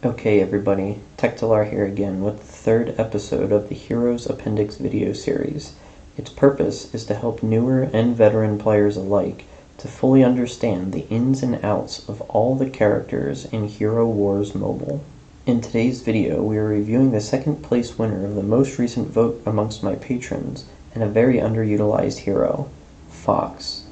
Okay everybody, Tektalar here again with the third episode of the Heroes Appendix video series. Its purpose is to help newer and veteran players alike to fully understand the ins and outs of all the characters in Hero Wars Mobile. In today's video, we are reviewing the second place winner of the most recent vote amongst my patrons and a very underutilized hero, Fox.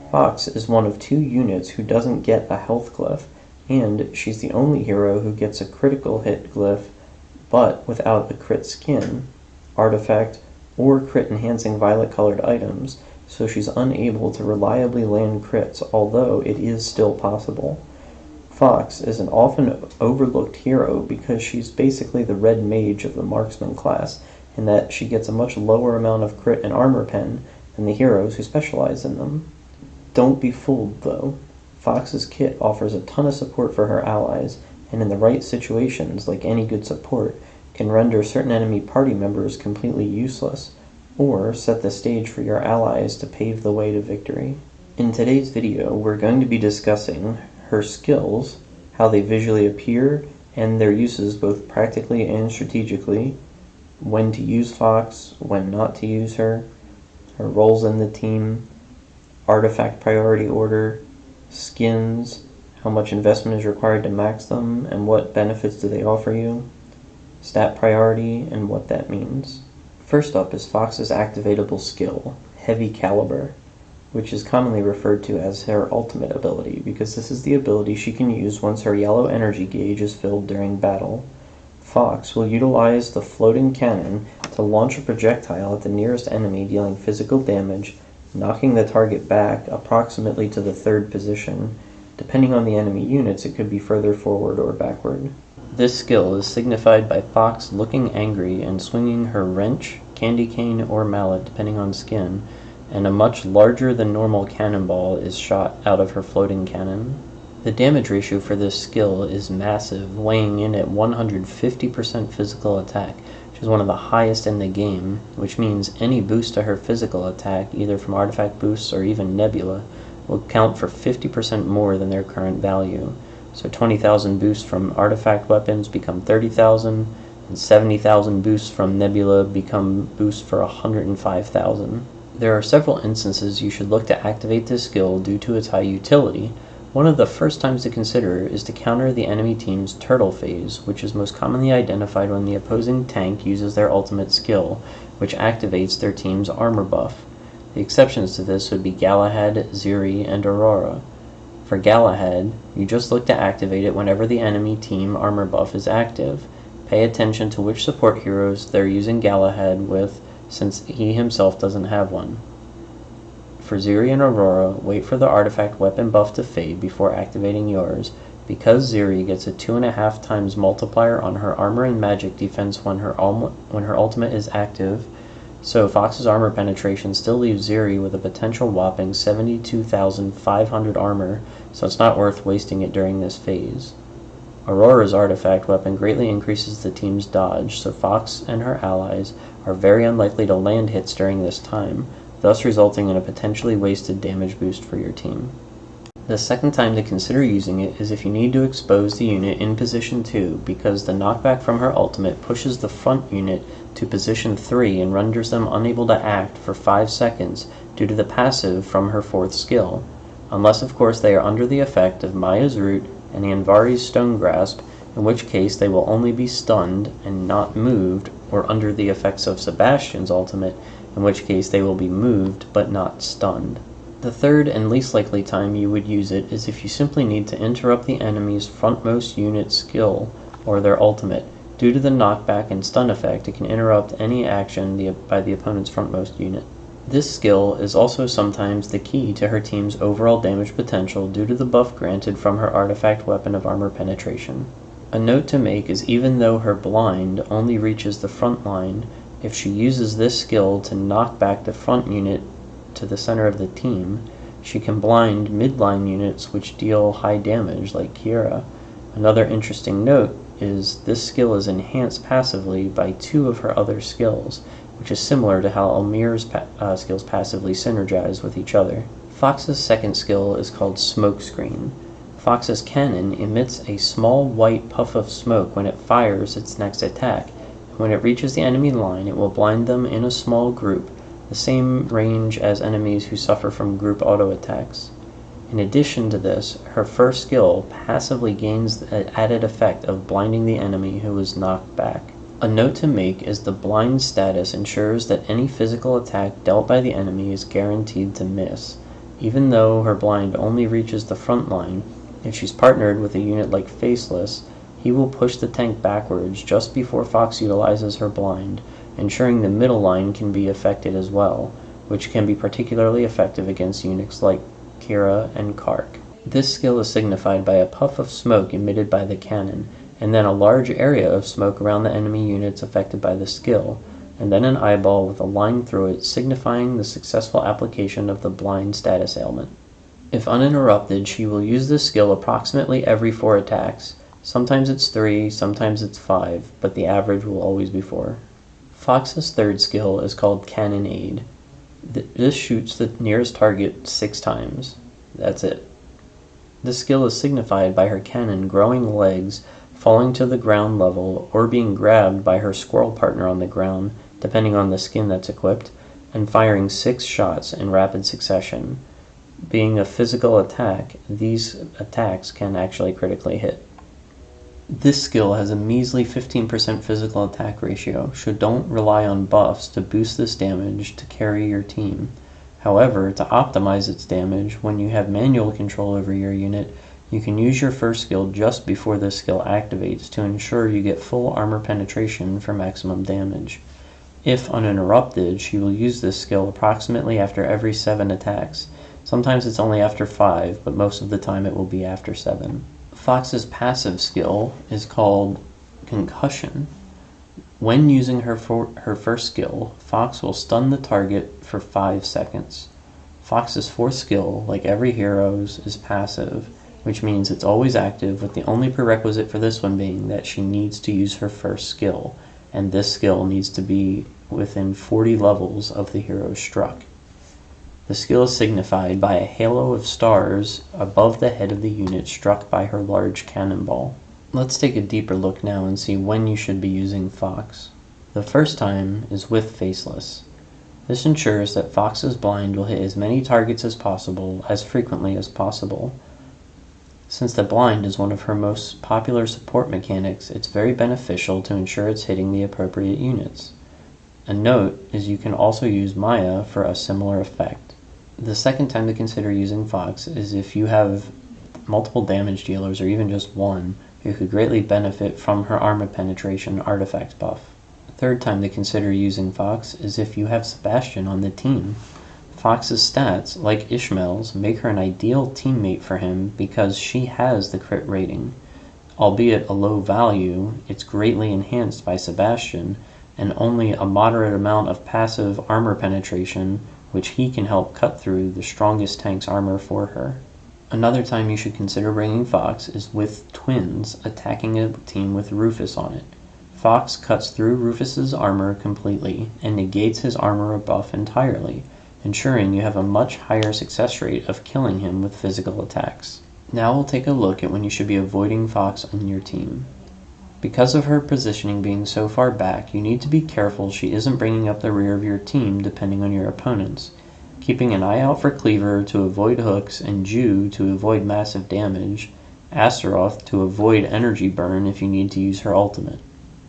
Fox is one of two units who doesn't get a health glyph, and she's the only hero who gets a critical hit glyph, but without a crit skin, artifact, or crit enhancing violet colored items, so she's unable to reliably land crits, although it is still possible. Fox is an often overlooked hero because she's basically the red mage of the marksman class, in that she gets a much lower amount of crit and armor pen than the heroes who specialize in them. Don't be fooled, though. Fox's kit offers a ton of support for her allies, and in the right situations, like any good support, can render certain enemy party members completely useless, or set the stage for your allies to pave the way to victory. In today's video, we're going to be discussing her skills, how they visually appear, and their uses both practically and strategically, when to use Fox, when not to use her roles in the team, artifact priority order, skins, how much investment is required to max them, and what benefits do they offer you, stat priority, and what that means. First up is Fox's activatable skill, Heavy Caliber, which is commonly referred to as her ultimate ability, because this is the ability she can use once her yellow energy gauge is filled during battle. Fox will utilize the floating cannon to launch a projectile at the nearest enemy, dealing physical damage, knocking the target back approximately to the third position. Depending on the enemy units, it could be further forward or backward. This skill is signified by Fox looking angry and swinging her wrench, candy cane, or mallet, depending on skin, and a much larger than normal cannonball is shot out of her floating cannon. The damage ratio for this skill is massive, weighing in at 150% physical attack, which is one of the highest in the game, which means any boost to her physical attack, either from artifact boosts or even nebula, will count for 50% more than their current value. So 20,000 boosts from artifact weapons become 30,000, and 70,000 boosts from nebula become boosts for 105,000. There are several instances you should look to activate this skill due to its high utility. One of the first times to consider is to counter the enemy team's turtle phase, which is most commonly identified when the opposing tank uses their ultimate skill, which activates their team's armor buff. The exceptions to this would be Galahad, Ziri, and Aurora. For Galahad, you just look to activate it whenever the enemy team armor buff is active. Pay attention to which support heroes they're using Galahad with, since he himself doesn't have one. For Ziri and Aurora, wait for the artifact weapon buff to fade before activating yours, because Ziri gets a 2.5 times multiplier on her armor and magic defense when her ultimate is active, so Fox's armor penetration still leaves Ziri with a potential whopping 72,500 armor, so it's not worth wasting it during this phase. Aurora's artifact weapon greatly increases the team's dodge, so Fox and her allies are very unlikely to land hits during this time, thus resulting in a potentially wasted damage boost for your team. The second time to consider using it is if you need to expose the unit in position 2, because the knockback from her ultimate pushes the front unit to position 3 and renders them unable to act for 5 seconds due to the passive from her 4th skill, unless of course they are under the effect of Maya's Root and Anvari's Stone Grasp, in which case they will only be stunned and not moved, or under the effects of Sebastian's ultimate, in which case they will be moved but not stunned. The third and least likely time you would use it is if you simply need to interrupt the enemy's frontmost unit skill or their ultimate. Due to the knockback and stun effect, it can interrupt any action by the opponent's frontmost unit. This skill is also sometimes the key to her team's overall damage potential due to the buff granted from her artifact weapon of armor penetration. A note to make is even though her blind only reaches the front line, if she uses this skill to knock back the front unit to the center of the team, she can blind midline units which deal high damage, like Kira. Another interesting note is this skill is enhanced passively by 2 of her other skills, which is similar to how Almir's skills passively synergize with each other. Fox's second skill is called Smokescreen. Fox's cannon emits a small white puff of smoke when it fires its next attack. When it reaches the enemy line, it will blind them in a small group, the same range as enemies who suffer from group auto attacks. In addition to this, her first skill passively gains the added effect of blinding the enemy who is knocked back. A note to make is the blind status ensures that any physical attack dealt by the enemy is guaranteed to miss. Even though her blind only reaches the front line, if she's partnered with a unit like Faceless, he will push the tank backwards just before Fox utilizes her blind, ensuring the middle line can be affected as well, which can be particularly effective against units like Kira and Kark. This skill is signified by a puff of smoke emitted by the cannon, and then a large area of smoke around the enemy units affected by the skill, and then an eyeball with a line through it signifying the successful application of the blind status ailment. If uninterrupted, she will use this skill approximately every 4 attacks. Sometimes it's 3, sometimes it's 5, but the average will always be 4. Fox's third skill is called Cannonade. This shoots the nearest target 6 times. That's it. This skill is signified by her cannon growing legs, falling to the ground level, or being grabbed by her squirrel partner on the ground, depending on the skin that's equipped, and firing 6 shots in rapid succession. Being a physical attack, these attacks can actually critically hit. This skill has a measly 15% physical attack ratio, so don't rely on buffs to boost this damage to carry your team. However, to optimize its damage, when you have manual control over your unit, you can use your first skill just before this skill activates to ensure you get full armor penetration for maximum damage. If uninterrupted, she will use this skill approximately after every 7 attacks. Sometimes it's only after 5, but most of the time it will be after 7. Fox's passive skill is called Concussion. When using her first skill, Fox will stun the target for 5 seconds. Fox's fourth skill, like every hero's, is passive, which means it's always active, with the only prerequisite for this one being that she needs to use her first skill, and this skill needs to be within 40 levels of the hero struck. The skill is signified by a halo of stars above the head of the unit struck by her large cannonball. Let's take a deeper look now and see when you should be using Fox. The first time is with Faceless. This ensures that Fox's blind will hit as many targets as possible, as frequently as possible. Since the blind is one of her most popular support mechanics, it's very beneficial to ensure it's hitting the appropriate units. A note is you can also use Maya for a similar effect. The second time to consider using Fox is if you have multiple damage dealers, or even just one, who could greatly benefit from her armor penetration artifact buff. The third time to consider using Fox is if you have Sebastian on the team. Fox's stats, like Ishmael's, make her an ideal teammate for him because she has the crit rating. Albeit a low value, it's greatly enhanced by Sebastian, and only a moderate amount of passive armor penetration, which he can help cut through the strongest tank's armor for her. Another time you should consider bringing Fox is with twins attacking a team with Rufus on it. Fox cuts through Rufus's armor completely and negates his armor buff entirely, ensuring you have a much higher success rate of killing him with physical attacks. Now we'll take a look at when you should be avoiding Fox on your team. Because of her positioning being so far back, you need to be careful she isn't bringing up the rear of your team depending on your opponents, keeping an eye out for Cleaver to avoid hooks and Jew to avoid massive damage, Astaroth to avoid energy burn if you need to use her ultimate.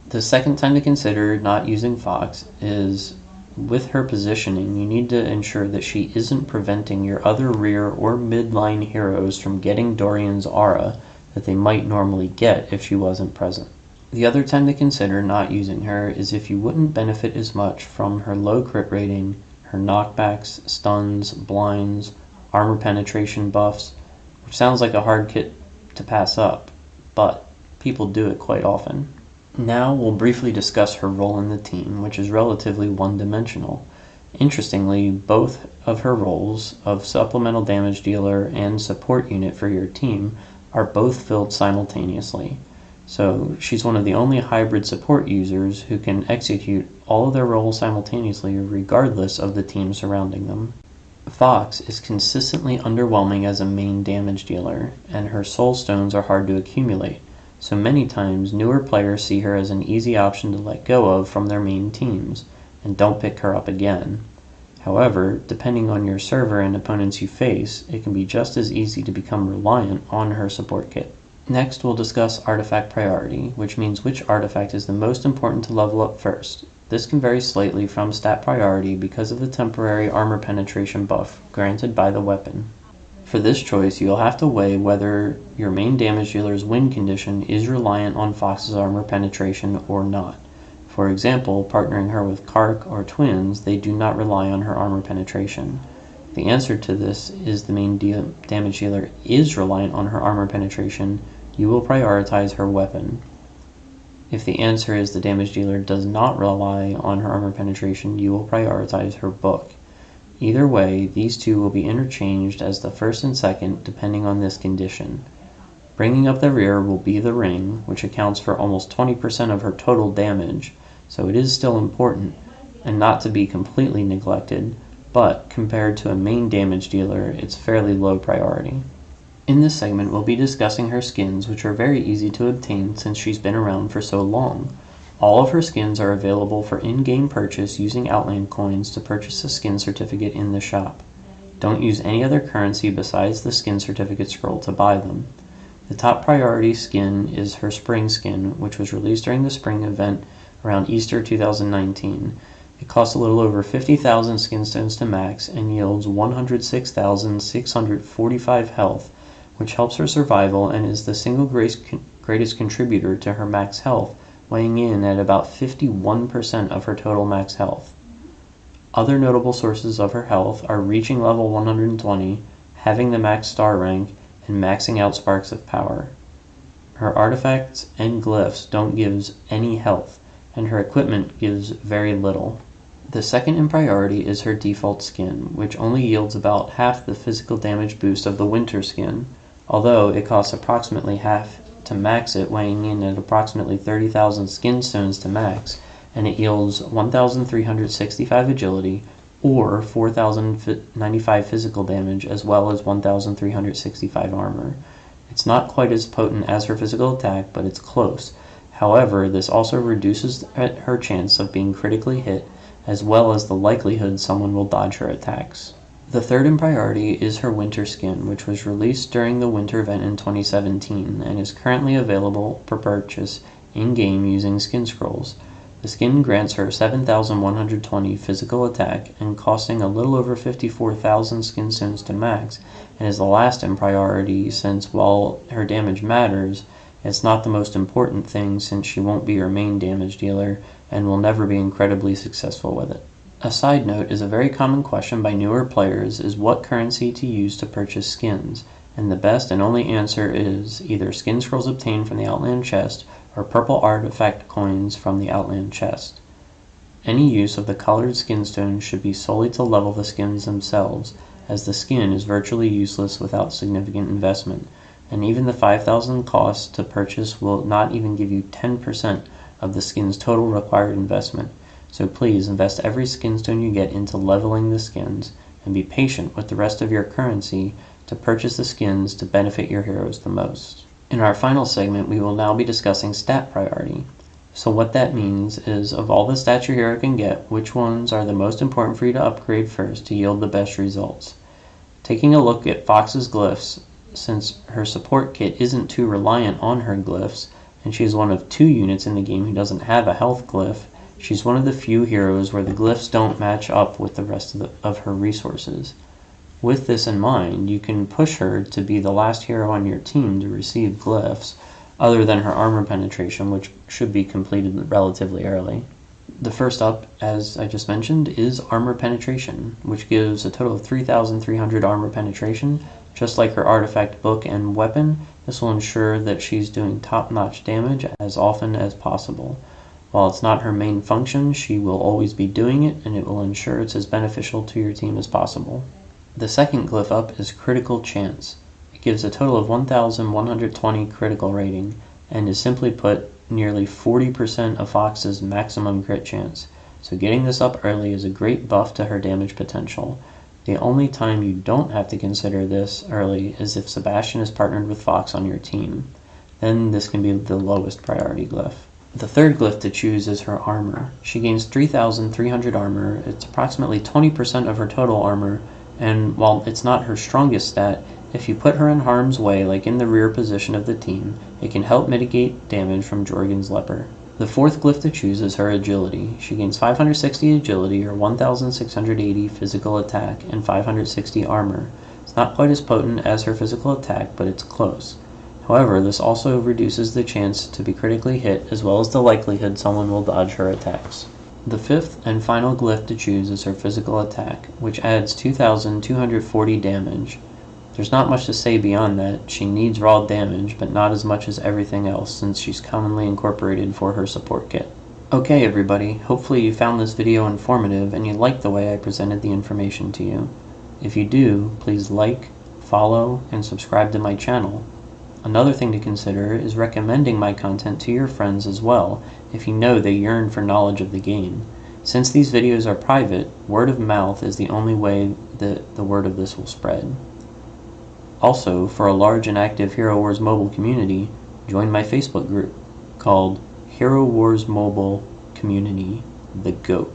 The second time to consider not using Fox is with her positioning. You need to ensure that she isn't preventing your other rear or midline heroes from getting Dorian's aura that they might normally get if she wasn't present. The other time to consider not using her is if you wouldn't benefit as much from her low crit rating, her knockbacks, stuns, blinds, armor penetration buffs, which sounds like a hard kit to pass up, but people do it quite often. Now we'll briefly discuss her role in the team, which is relatively one-dimensional. Interestingly, both of her roles of supplemental damage dealer and support unit for your team are both filled simultaneously. So she's one of the only hybrid support users who can execute all of their roles simultaneously regardless of the team surrounding them. Fox is consistently underwhelming as a main damage dealer, and her soul stones are hard to accumulate, so many times newer players see her as an easy option to let go of from their main teams, and don't pick her up again. However, depending on your server and opponents you face, it can be just as easy to become reliant on her support kit. Next, we'll discuss artifact priority, which means which artifact is the most important to level up first. This can vary slightly from stat priority because of the temporary armor penetration buff granted by the weapon. For this choice, you'll have to weigh whether your main damage dealer's win condition is reliant on Fox's armor penetration or not. For example, partnering her with Kark or twins, they do not rely on her armor penetration. The answer to this is the main damage dealer is reliant on her armor penetration, you will prioritize her weapon. If the answer is the damage dealer does not rely on her armor penetration, you will prioritize her book. Either way, these two will be interchanged as the first and second depending on this condition. Bringing up the rear will be the ring, which accounts for almost 20% of her total damage, so it is still important, and not to be completely neglected, but compared to a main damage dealer, it's fairly low priority. In this segment, we'll be discussing her skins, which are very easy to obtain since she's been around for so long. All of her skins are available for in-game purchase using Outland coins to purchase a skin certificate in the shop. Don't use any other currency besides the skin certificate scroll to buy them. The top priority skin is her spring skin, which was released during the spring event around Easter 2019. It costs a little over 50,000 skin stones to max and yields 106,645 health, which helps her survival and is the single greatest contributor to her max health, weighing in at about 51% of her total max health. Other notable sources of her health are reaching level 120, having the max star rank, and maxing out sparks of power. Her artifacts and glyphs don't give any health, and her equipment gives very little. The second in priority is her default skin, which only yields about half the physical damage boost of the winter skin, although it costs approximately half to max it, weighing in at approximately 30,000 skin stones to max, and it yields 1,365 agility, or 4,095 physical damage, as well as 1,365 armor. It's not quite as potent as her physical attack, but it's close. However, this also reduces her chance of being critically hit, as well as the likelihood someone will dodge her attacks. The third in priority is her winter skin, which was released during the winter event in 2017 and is currently available for purchase in-game using skin scrolls. The skin grants her 7,120 physical attack and costing a little over 54,000 skin stones to max, and is the last in priority since while her damage matters, it's not the most important thing since she won't be your main damage dealer and will never be incredibly successful with it. A side note is a very common question by newer players is what currency to use to purchase skins, and the best and only answer is either skin scrolls obtained from the Outland chest or purple artifact coins from the Outland chest. Any use of the colored skin stones should be solely to level the skins themselves, as the skin is virtually useless without significant investment, and even the 5,000 cost to purchase will not even give you 10% of the skin's total required investment. So please invest every skin stone you get into leveling the skins, and be patient with the rest of your currency to purchase the skins to benefit your heroes the most. In our final segment, we will now be discussing stat priority. So what that means is, of all the stats your hero can get, which ones are the most important for you to upgrade first to yield the best results. Taking a look at Fox's glyphs, since her support kit isn't too reliant on her glyphs, and she is one of 2 units in the game who doesn't have a health glyph, she's one of the few heroes where the glyphs don't match up with the rest of her resources. With this in mind, you can push her to be the last hero on your team to receive glyphs, other than her armor penetration, which should be completed relatively early. The first up, as I just mentioned, is armor penetration, which gives a total of 3,300 armor penetration. Just like her artifact, book, and weapon, this will ensure that she's doing top-notch damage as often as possible. While it's not her main function, she will always be doing it, and it will ensure it's as beneficial to your team as possible. The second glyph up is critical chance. It gives a total of 1,120 critical rating, and is simply put nearly 40% of Fox's maximum crit chance, so getting this up early is a great buff to her damage potential. The only time you don't have to consider this early is if Sebastian is partnered with Fox on your team. Then this can be the lowest priority glyph. The third glyph to choose is her armor. She gains 3,300 armor. It's approximately 20% of her total armor, and while it's not her strongest stat, if you put her in harm's way, like in the rear position of the team, it can help mitigate damage from Jorgen's leper. The fourth glyph to choose is her agility. She gains 560 agility, or 1,680 physical attack, and 560 armor. It's not quite as potent as her physical attack, but it's close. However, this also reduces the chance to be critically hit, as well as the likelihood someone will dodge her attacks. The fifth and final glyph to choose is her physical attack, which adds 2,240 damage. There's not much to say beyond that. She needs raw damage, but not as much as everything else, since she's commonly incorporated for her support kit. Okay everybody, hopefully you found this video informative and you liked the way I presented the information to you. If you do, please like, follow, and subscribe to my channel. Another thing to consider is recommending my content to your friends as well, if you know they yearn for knowledge of the game. Since these videos are private, word of mouth is the only way that the word of this will spread. Also, for a large and active Hero Wars mobile community, join my Facebook group called Hero Wars Mobile Community, The GOAT.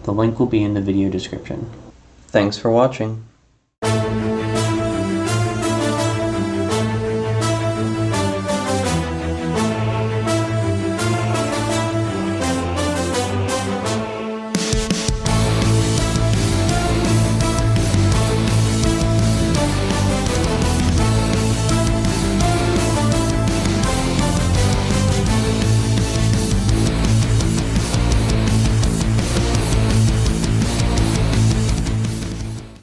The link will be in the video description. Thanks for watching.